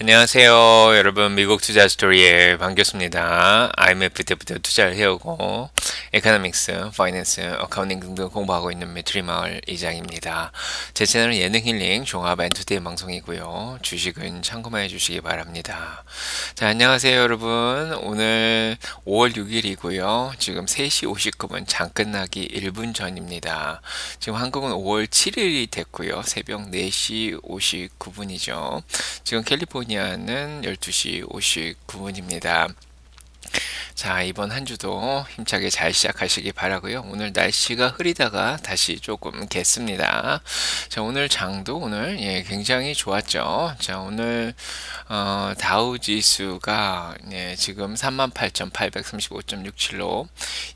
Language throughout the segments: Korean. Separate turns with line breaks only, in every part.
안녕하세요. 여러분, 미국 투자 스토리에 반갑습니다. IMF 때부터 투자를 해오고, 에코노믹스, 파이낸스, 어카운팅 등등 공부하고 있는 매트리 마을 이장입니다. 제 채널은 예능 힐링, 종합 엔터테인 방송이고요. 주식은 참고만 해주시기 바랍니다. 자, 안녕하세요, 여러분. 오늘 5월 6일이고요. 지금 3시 59분, 장 끝나기 1분 전입니다. 지금 한국은 5월 7일이 됐고요. 새벽 4시 59분이죠. 지금 캘리포니아는 12시 59분입니다. 자, 이번 한 주도 힘차게 잘 시작하시기 바라고요. 오늘 날씨가 흐리다가 다시 조금 겠습니다. 자, 오늘 장도 오늘 굉장히 좋았죠. 자, 오늘 다우 지수가 지금 38,835.67로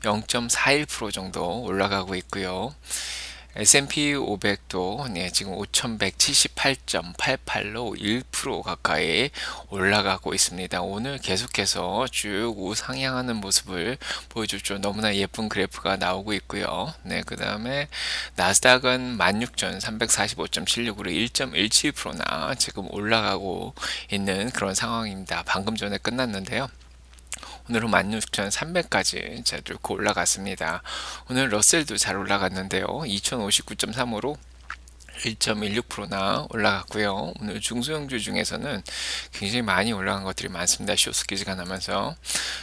0.41% 정도 올라가고 있고요. S&P 500도 지금 5,178.88로 1% 가까이 올라가고 있습니다. 오늘 계속해서 쭉 우상향하는 모습을 보여줬죠. 너무나 예쁜 그래프가 나오고 있고요. 그 다음에 나스닥은 16,345.76으로 1.17%나 지금 올라가고 있는 그런 상황입니다. 방금 전에 끝났는데요. 오늘은 16,300까지 자 뚫고 올라갔습니다. 오늘 러셀도 잘 올라갔는데요. 2,059.3으로 1.16%나 올라갔고요. 오늘 중소형주 중에서는 굉장히 많이 올라간 것들이 많습니다. 쇼스키즈가 나면서.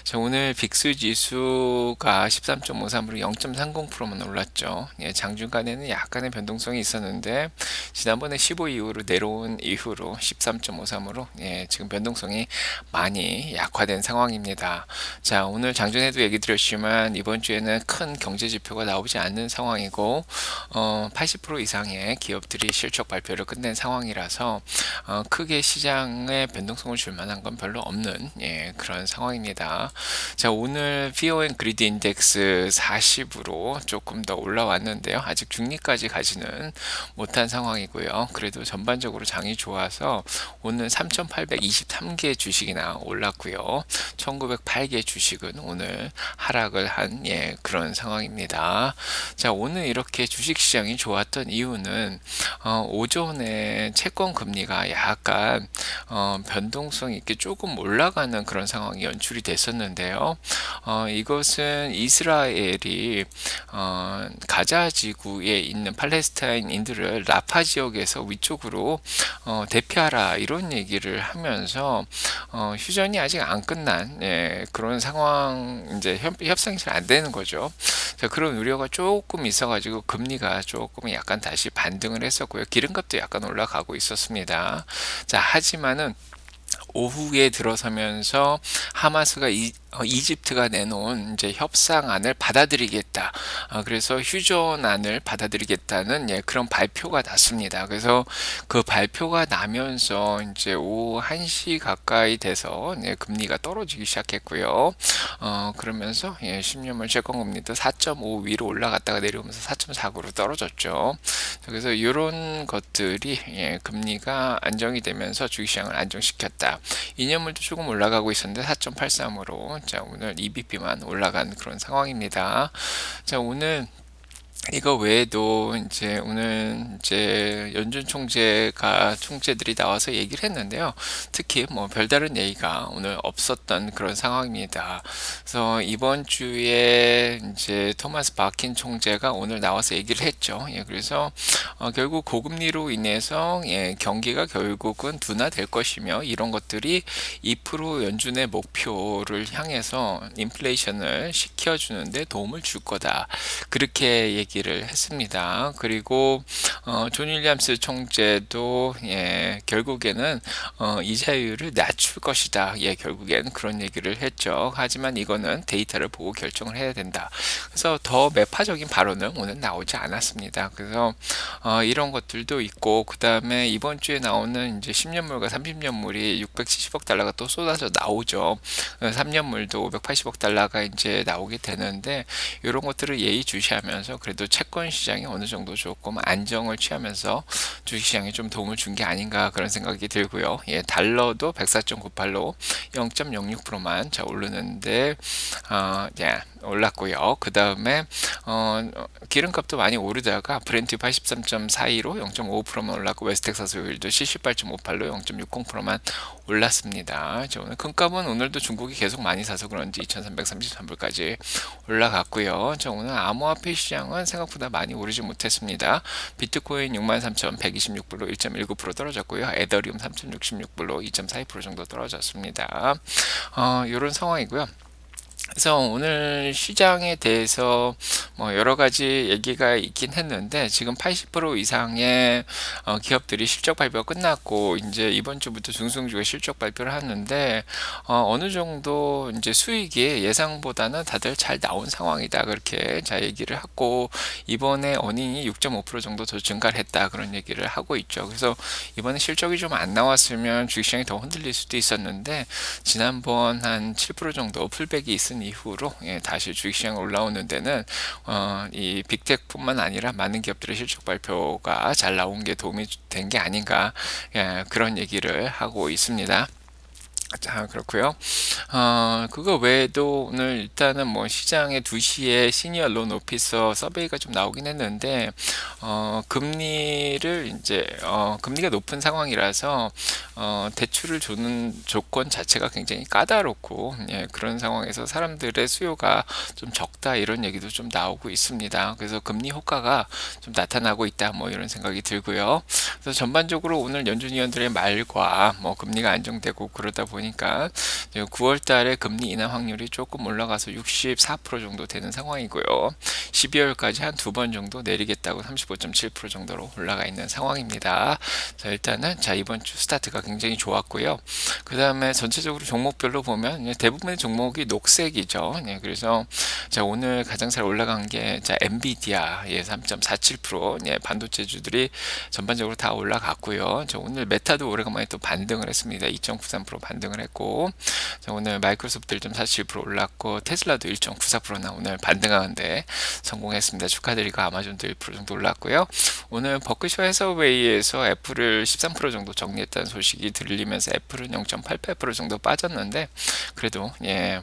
자, 오늘 빅스 지수가 13.53으로 0.30%만 올랐죠. 장중간에는 약간의 변동성이 있었는데 지난번에 15 이후로 내려온 이후로 13.53으로 지금 변동성이 많이 약화된 상황입니다. 자, 오늘 장중에도 얘기 드렸지만 이번 주에는 큰 경제 지표가 나오지 않는 상황이고 80% 이상의 기업들이 실적 발표를 끝낸 상황이라서 크게 시장에 변동성을 줄 만한 건 별로 없는 그런 상황입니다. 자, 오늘 Fear and Greed 인덱스 40으로 조금 더 올라왔는데요. 아직 중립까지 가지는 못한 상황이고요. 그래도 전반적으로 장이 좋아서 오늘 3,823개 주식이나 올랐고요. 1,908개 주식은 오늘 하락을 한 그런 상황입니다. 자, 오늘 이렇게 주식시장이 좋았던 이유는 오전에 채권 금리가 약간 변동성 있게 조금 올라가는 그런 상황이 연출이 됐었는데요. 이것은 이스라엘이 가자 지구에 있는 팔레스타인인들을 라파 지역에서 위쪽으로 대피하라 이런 얘기를 하면서 휴전이 아직 안 끝난 그런 상황 이제 협상이 잘 안 되는 거죠. 자, 그런 우려가 조금 있어가지고 금리가 조금 약간 다시 반등을 했었고요. 기름값도 약간 올라가고 있었습니다. 자, 하지만은 오후에 들어서면서 하마스가 이집트가 내놓은 이제 협상안을 받아들이겠다. 그래서 휴전안을 받아들이겠다는 그런 발표가 났습니다. 그래서 그 발표가 나면서 이제 오후 1시 가까이 돼서 금리가 떨어지기 시작했고요. 그러면서 10년물 채권금리도 4.5 위로 올라갔다가 내려오면서 4.49로 떨어졌죠. 그래서 이런 것들이 금리가 안정이 되면서 주식시장을 안정시켰다. 2년물도 조금 올라가고 있었는데 4.83으로 자, 오늘 EBP만 올라간 그런 상황입니다. 자, 오늘 이거 외에도 이제 오늘 이제 연준 총재들이 나와서 얘기를 했는데요. 특히 뭐 별다른 얘기가 오늘 없었던 그런 상황입니다. 그래서 이번 주에 이제 토마스 바킨 총재가 오늘 나와서 얘기를 했죠. 그래서 결국 고금리로 인해서 경기가 결국은 둔화될 것이며 이런 것들이 2% 연준의 목표를 향해서 인플레이션을 시켜주는데 도움을 줄 거다. 그렇게 얘기를 했습니다. 그리고 존 윌리엄스 총재도 결국에는 이자율을 낮출 것이다. 결국엔 그런 얘기를 했죠. 하지만 이거는 데이터를 보고 결정을 해야 된다. 그래서 더 매파적인 발언은 오늘 나오지 않았습니다. 그래서 이런 것들도 있고 그 다음에 이번 주에 나오는 이제 10년물과 30년물이 670억 달러가 또 쏟아져 나오죠. 3년물도 580억 달러가 이제 나오게 되는데 이런 것들을 예의주시하면서 그래도 채권 시장이 어느 정도 조금 안정을 취하면서 주식시장에 좀 도움을 준 게 아닌가 그런 생각이 들고요. 달러도 104.98로 0.06%만 자 오르는데 올랐고요. 그 다음에 기름값도 많이 오르다가 브렌트 83.42로 0.5%만 올랐고 웨스텍사스 오일도 78.58로 0.60%만 올랐습니다. 오늘 금값은 오늘도 중국이 계속 많이 사서 그런지 2333불까지 올라갔고요. 오늘 암호화폐 시장은 생각보다 많이 오르지 못했습니다. 비트코인 63,126불로 1.19% 떨어졌고요. 에더리움 3,066불로 2.42% 정도 떨어졌습니다. 이런 상황이고요. 그래서 오늘 시장에 대해서 뭐 여러 가지 얘기가 있긴 했는데 지금 80% 이상의 기업들이 실적 발표가 끝났고 이제 이번 주부터 중소형주가 실적 발표를 하는데 어느 정도 이제 수익이 예상보다는 다들 잘 나온 상황이다 그렇게 자 얘기를 하고 이번에 어닝이 6.5% 정도 더 증가를 했다 그런 얘기를 하고 있죠. 그래서 이번에 실적이 좀 안 나왔으면 주식시장이 더 흔들릴 수도 있었는데 지난번 한 7% 정도 풀백이 있은 이후로 다시 주식시장 올라오는 데는 이 빅텍뿐만 아니라 많은 기업들의 실적 발표가 잘 나온 게 도움이 된 게 아닌가 그런 얘기를 하고 있습니다. 자, 그렇고요. 그거 외에도 오늘 일단은 뭐 시장에 2시에 시니어 론 오피서 서베이가 좀 나오긴 했는데, 금리를 이제, 금리가 높은 상황이라서, 대출을 주는 조건 자체가 굉장히 까다롭고, 그런 상황에서 사람들의 수요가 좀 적다 이런 얘기도 좀 나오고 있습니다. 그래서 금리 효과가 좀 나타나고 있다 뭐 이런 생각이 들고요. 그래서 전반적으로 오늘 연준 위원들의 말과 뭐 금리가 안정되고 그러다 보니까 9월 달에 금리 인하 확률이 조금 올라가서 64% 정도 되는 상황이고요. 12월까지 한 2번 정도 내리겠다고 35.7% 정도로 올라가 있는 상황입니다. 자, 일단은 이번 주 스타트가 굉장히 좋았고요. 그 다음에 전체적으로 종목별로 보면 대부분의 종목이 녹색이죠. 그래서 오늘 가장 잘 올라간 게 엔비디아 3.47% 반도체주들이 전반적으로 다 올라갔고요. 오늘 메타도 오래간만에 또 반등을 했습니다. 2.93% 반등을 했고 오늘 마이크로소프트 1.47% 올랐고 테슬라도 1.94%나 오늘 반등하는데 성공했습니다. 축하드리고 아마존도 1% 정도 올랐고요. 오늘 버크셔 해서웨이에서 애플을 13% 정도 정리했다는 소식이 들리면서 애플은 0.88% 정도 빠졌는데 그래도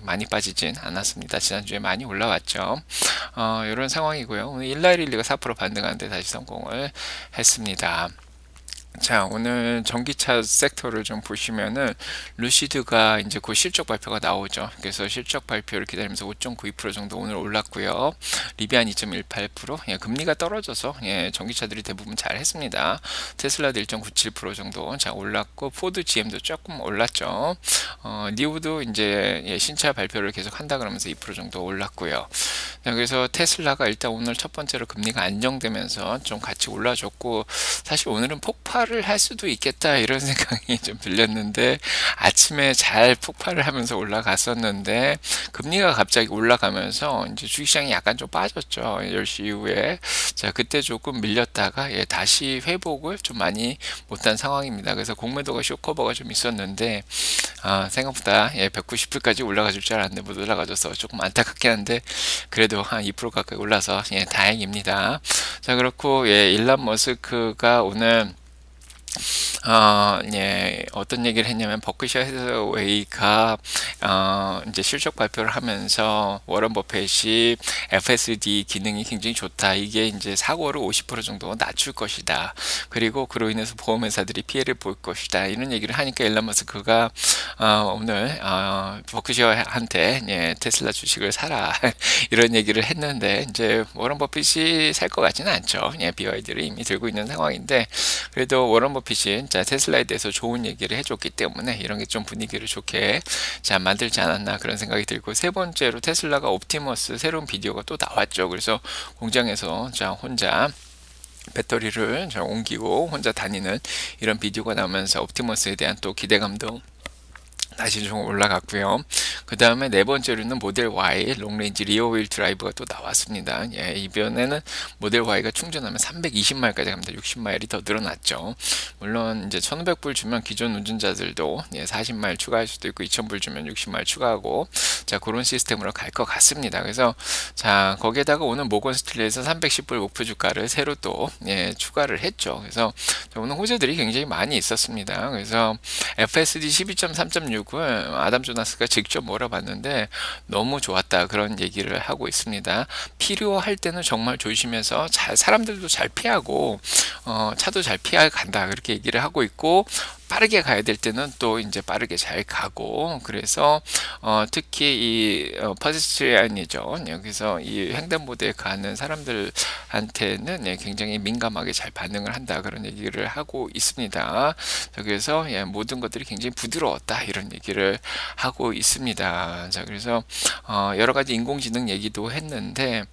많이 빠지진 않았습니다. 지난주에 많이 올라왔죠. 이런 상황이고요. 오늘 일라일릴리가 4% 반등하는데 다시 성공을 했습니다. 자, 오늘 전기차 섹터를 좀 보시면은 루시드가 이제 곧 실적 발표가 나오죠. 그래서 실적 발표를 기다리면서 5.92% 정도 오늘 올랐고요. 리비안 2.18%. 금리가 떨어져서 전기차들이 대부분 잘 했습니다. 테슬라도 1.97% 정도 자 올랐고 포드 GM도 조금 올랐죠. 니오도 이제 신차 발표를 계속 한다 그러면서 2% 정도 올랐고요. 자, 그래서 테슬라가 일단 오늘 첫 번째로 금리가 안정되면서 좀 같이 올라줬고 사실 오늘은 폭발을 할 수도 있겠다 이런 생각이 좀 들렸는데 아침에 잘 폭발을 하면서 올라갔었는데 금리가 갑자기 올라가면서 이제 주식시장이 약간 좀 빠졌죠. 10시 이후에 자 그때 조금 밀렸다가 다시 회복을 좀 많이 못한 상황입니다. 그래서 공매도가 쇼커버가 좀 있었는데 생각보다 190불까지 올라가 줄 줄 알았는데 못 올라가줘서 조금 안타깝긴 한데 그래도 한 2% 가까이 올라서 다행입니다. 자 그렇고 일론 머스크가 오늘 어떤 얘기를 했냐면 버크셔 해서웨이가 이제 실적 발표를 하면서 워런 버핏이 FSD 기능이 굉장히 좋다. 이게 이제 사고를 50% 정도 낮출 것이다. 그리고 그로 인해서 보험회사들이 피해를 볼 것이다. 이런 얘기를 하니까 일론 머스크가 오늘 버크셔한테 테슬라 주식을 사라 이런 얘기를 했는데 이제 워런 버핏이 살 것 같지는 않죠. BYD를 이미 들고 있는 상황인데 그래도 워런 버핏이 테슬라에 대해서 좋은 얘기를 해줬기 때문에 이런 게 좀 분위기를 좋게 만들지 않았나 그런 생각이 들고 세 번째로 테슬라가 옵티머스 새로운 비디오가 또 나왔죠. 그래서 공장에서 혼자 배터리를 옮기고 혼자 다니는 이런 비디오가 나오면서 옵티머스에 대한 또 기대감도 다시 좀 올라갔고요. 그 다음에 네 번째로는 모델 Y 롱레인지 리어휠 드라이브가 또 나왔습니다. 이번에는 모델 Y가 충전하면 320마일까지 갑니다. 60마일이 더 늘어났죠. 물론 이제 1,500불 주면 기존 운전자들도 40마일 추가할 수도 있고 2,000불 주면 60마일 추가하고 그런 시스템으로 갈 것 같습니다. 그래서 거기에다가 오늘 모건 스틸리에서 310불 목표 주가를 새로 또 추가를 했죠. 그래서 오늘 호재들이 굉장히 많이 있었습니다. 그래서 FSD 12.3.6을 아담 조나스가 직접 뭐라 걸어봤는데 너무 좋았다 그런 얘기를 하고 있습니다. 필요할 때는 정말 조심해서 잘 사람들도 잘 피하고 차도 잘 피해 간다 그렇게 얘기를 하고 있고 빠르게 가야 될 때는 또 이제 빠르게 잘 가고 그래서 특히 이 퍼지스트리안이죠. 여기서 이 횡단보도에 가는 사람들한테는 예, 굉장히 민감하게 잘 반응을 한다 그런 얘기를 하고 있습니다. 자, 그래서 예, 모든 것들이 굉장히 부드러웠다 이런 얘기를 하고 있습니다. 자, 그래서 여러 가지 인공지능 얘기도 했는데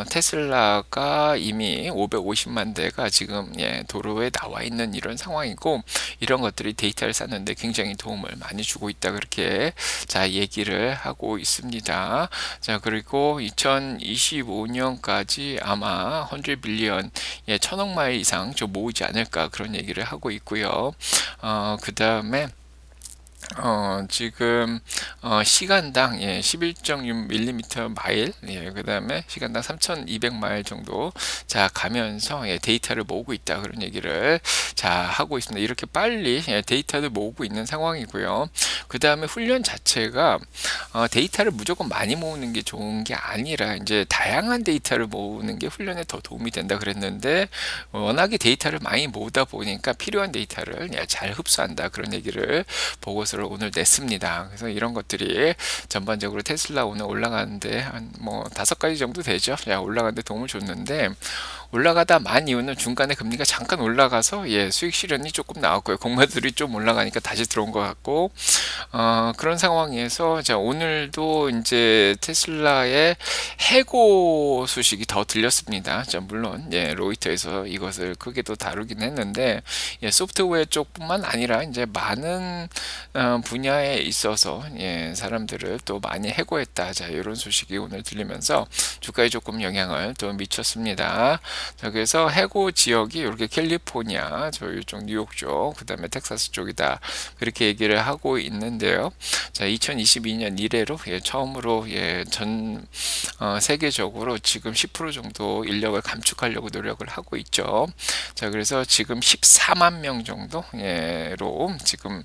테슬라가 이미 550만 대가 지금 예, 도로에 나와 있는 이런 상황이고 이런 것들이 데이터를 쌓는데 굉장히 도움을 많이 주고 있다 그렇게 자 얘기를 하고 있습니다. 자, 그리고 2025년까지 아마 100 빌리언 예, 천억 마일 이상 좀 모으지 않을까 그런 얘기를 하고 있고요. 그 다음에 지금 시간당 예, 11.6mm 마일 예, 그 다음에 시간당 3200마일 정도 자 가면서 예, 데이터를 모으고 있다 그런 얘기를 자 하고 있습니다. 이렇게 빨리 예, 데이터를 모으고 있는 상황이고요. 그 다음에 훈련 자체가 데이터를 무조건 많이 모으는 게 좋은 게 아니라 이제 다양한 데이터를 모으는 게 훈련에 더 도움이 된다 그랬는데 워낙에 데이터를 많이 모으다 보니까 필요한 데이터를 예, 잘 흡수한다 그런 얘기를 보고서를 오늘 냈습니다. 그래서 이런 것들이 전반적으로 테슬라 오늘 올라가는데 한 뭐 5가지 정도 되죠. 야, 올라가는데 도움을 줬는데 올라가다 만 이유는 중간에 금리가 잠깐 올라가서 예, 수익 실현이 조금 나왔고요. 공매들이 좀 올라가니까 다시 들어온 것 같고 그런 상황에서 자 오늘도 이제 테슬라의 해고 소식이 더 들렸습니다. 자, 물론 예, 로이터에서 이것을 크게도 다루긴 했는데 예, 소프트웨어 쪽뿐만 아니라 이제 많은 분야에 있어서 예, 사람들을 또 많이 해고했다. 자, 이런 소식이 오늘 들리면서 주가에 조금 영향을 또 미쳤습니다. 자, 그래서 해고 지역이 이렇게 캘리포니아, 저 이쪽 뉴욕 쪽, 그 다음에 텍사스 쪽이다. 그렇게 얘기를 하고 있는데요. 자, 2022년 이래로 예, 처음으로 예, 전 세계적으로 지금 10% 정도 인력을 감축하려고 노력을 하고 있죠. 자, 그래서 지금 14만 명 정도로 지금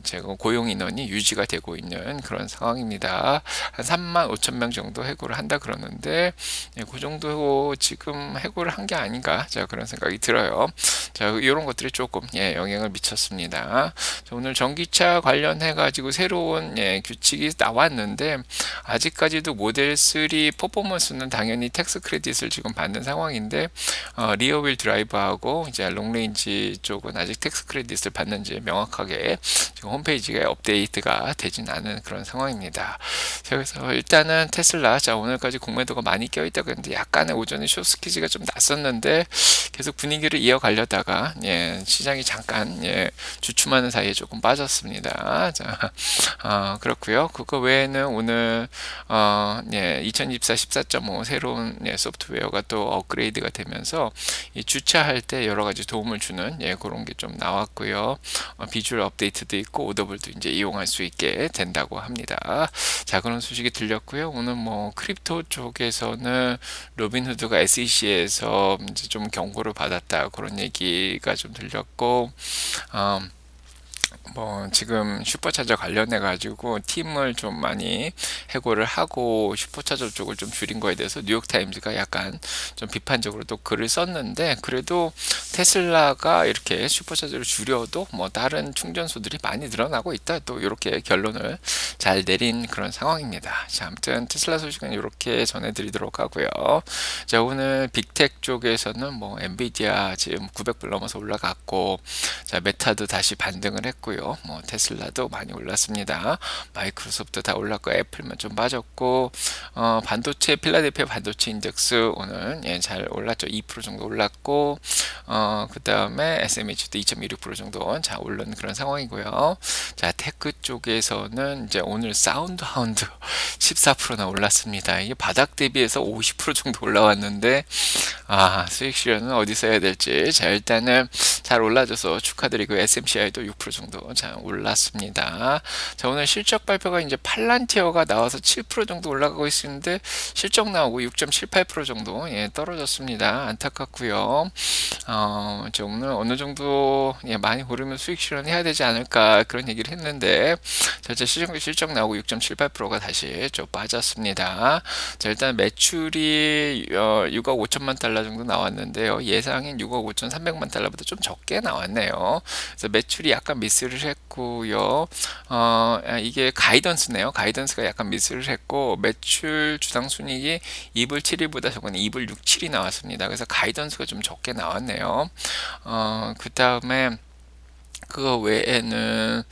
제가 고용 인원이 유지가 되고 있는 그런 상황입니다. 한 3만 5천 명 정도 해고를 한다 그러는데 예, 그 정도 지금 해고를 한 게 아닌가 자 그런 생각이 들어요. 자, 이런 것들이 조금 예, 영향을 미쳤습니다. 자, 오늘 전기차 관련해 가지고 새로운 예, 규칙이 나왔는데 아직까지도 모델 3 퍼포먼스는 당연히 텍스 크레딧을 지금 받는 상황인데 리어휠 드라이브하고 이제 롱레인지 쪽은 아직 텍스 크레딧을 받는지 명확하게 지금 홈페이지가 업데이트가 되진 않은 그런 상황입니다. 자, 그래서 일단은 테슬라 자 오늘까지 공매도가 많이 껴있다고 했는데 약간의 오전에 쇼스키즈가 좀 났었는데 계속 분위기를 이어가려다가 예, 시장이 잠깐 예, 주춤하는 사이에 조금 빠졌습니다. 자, 그렇고요. 그거 외에는 오늘 예, 2024 14.5 새로운 예, 소프트웨어가 또 업그레이드가 되면서 이 주차할 때 여러 가지 도움을 주는 예, 그런 게 좀 나왔고요. 비주얼 업데이트도 있고 오더블도 이제 이용할 수 있게 된다고 합니다. 자, 그런 소식이 들렸고요. 오늘 뭐 크립토 쪽에서는 로빈후드가 SEC에서 이제 좀 경고를 받았다 그런 얘기가 좀 들렸고 뭐 지금 슈퍼차저 관련해 가지고 팀을 좀 많이 해고를 하고 슈퍼차저 쪽을 좀 줄인 거에 대해서 뉴욕타임즈가 약간 좀 비판적으로 또 글을 썼는데 그래도 테슬라가 이렇게 슈퍼차저를 줄여도 뭐 다른 충전소들이 많이 늘어나고 있다 또 이렇게 결론을 잘 내린 그런 상황입니다. 자, 아무튼 테슬라 소식은 이렇게 전해드리도록 하고요. 자, 오늘 빅텍 쪽에서는 뭐 엔비디아 지금 900불 넘어서 올라갔고 자, 메타도 다시 반등을 했고요. 뭐 테슬라도 많이 올랐습니다. 마이크로소프트 다 올랐고 애플만 좀 빠졌고 반도체 필라델피아 반도체 인덱스 오늘 예, 잘 올랐죠. 2% 정도 올랐고 그 다음에 SMH도 2.16% 정도 자 오른 그런 상황이고요. 자, 테크 쪽에서는 이제 오늘 사운드 하운드 14%나 올랐습니다. 이게 바닥 대비해서 50% 정도 올라왔는데 수익 실현은 어디서 해야 될지 자 일단은 잘 올라줘서 축하드리고 SMCI도 6% 정도 자, 올랐습니다. 자, 오늘 실적 발표가 이제 팔란티어가 나와서 7% 정도 올라가고 있는데 실적 나오고 6.78% 정도 떨어졌습니다. 안타깝고요. 저 오늘 어느 정도 많이 오르면 수익 실현해야 되지 않을까 그런 얘기를 했는데 자, 실적 나오고 6.78%가 다시 좀 빠졌습니다. 자, 일단 매출이 6억 5천만 달러 정도 나왔는데요. 예상인 6억 5천 3백만 달러보다 좀 적게 나왔네요. 그래서 매출이 약간 미스를 했고요. 이게 가이던스네요. 가이던스가 약간 미스를 했고 매출 주당 순이익이 2불 7일보다 적은 2불 6, 7이 나왔습니다. 그래서 가이던스가 좀 적게 나왔네요. 그 다음에 그거 외에는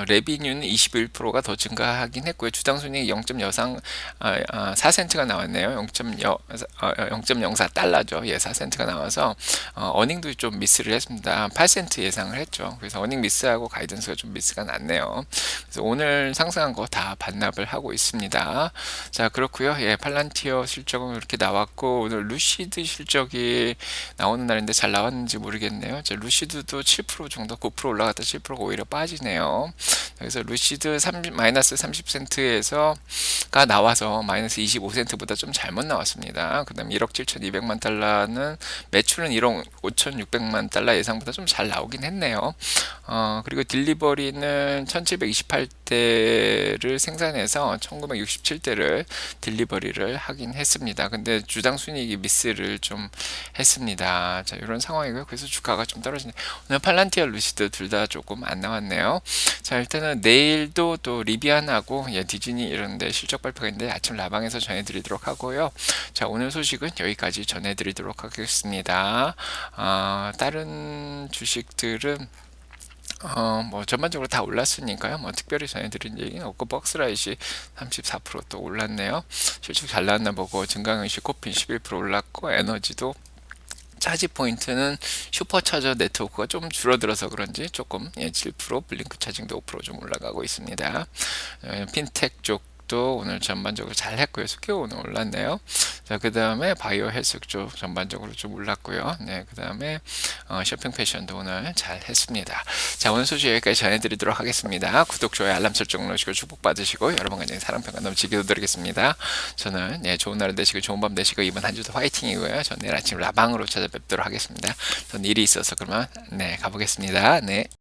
레비뉴는 21%가 더 증가하긴 했고요. 주당 순이익 0.04센트가 나왔네요. 0.04달러죠. 예, 4센트가 나와서 어닝도 좀 미스를 했습니다. 8센트 예상을 했죠. 그래서 어닝 미스하고 가이던스가 좀 미스가 났네요. 그래서 오늘 상승한 거 다 반납을 하고 있습니다. 자, 그렇고요. 예, 팔란티어 실적은 이렇게 나왔고 오늘 루시드 실적이 나오는 날인데 잘 나왔는지 모르겠네요. 자, 루시드도 7% 정도 9% 올라갔다 7%가 오히려 빠지네요. 그래서 루시드 마이너스 30센트에서가 나와서 마이너스 25센트보다 좀 잘못 나왔습니다. 그 다음에 1억 7,200만 달러는 매출은 1억 5,600만 달러 예상보다 좀 잘 나오긴 했네요. 그리고 딜리버리는 1728대를 생산해서 1967대를 딜리버리를 하긴 했습니다. 근데 주당 순이익이 미스를 좀 했습니다. 자, 이런 상황이고요. 그래서 주가가 좀 떨어지네요. 오늘 팔란티아 루시드 둘 다 조금 안 나왔네요. 자, 일단은 내일도 또 리비안하고 디즈니 이런데 실적 발표가 있는데 아침 라방에서 전해드리도록 하고요. 자, 오늘 소식은 여기까지 전해드리도록 하겠습니다. 다른 주식들은 뭐 전반적으로 다 올랐으니까요. 뭐 특별히 전해드린 얘기는 없고 벅스라이시 34%또 올랐네요. 실적 잘 나왔나 보고 증강현실 코핀 11% 올랐고 에너지도 차지 포인트는 슈퍼차저 네트워크가 좀 줄어들어서 그런지 조금 7% 블링크 차징도 5%좀 올라가고 있습니다. 핀텍 쪽도 오늘 전반적으로 잘 했고요. 스퀘어 오늘 올랐네요. 자, 그 다음에 바이오 헬스 쪽 전반적으로 좀 올랐고요. 네, 그 다음에 쇼핑 패션도 오늘 잘 했습니다. 자, 오늘 소식 여기까지 전해드리도록 하겠습니다. 구독, 좋아요, 알람 설정 누르시고 축복받으시고 여러분 간장에 사랑평가 넘치기도 드리겠습니다. 저는 좋은 하루 되시고 좋은 밤 되시고 이번 한 주도 화이팅이고요. 저는 내일 아침 라방으로 찾아뵙도록 하겠습니다. 저는 일이 있어서 그러면 가보겠습니다. 네.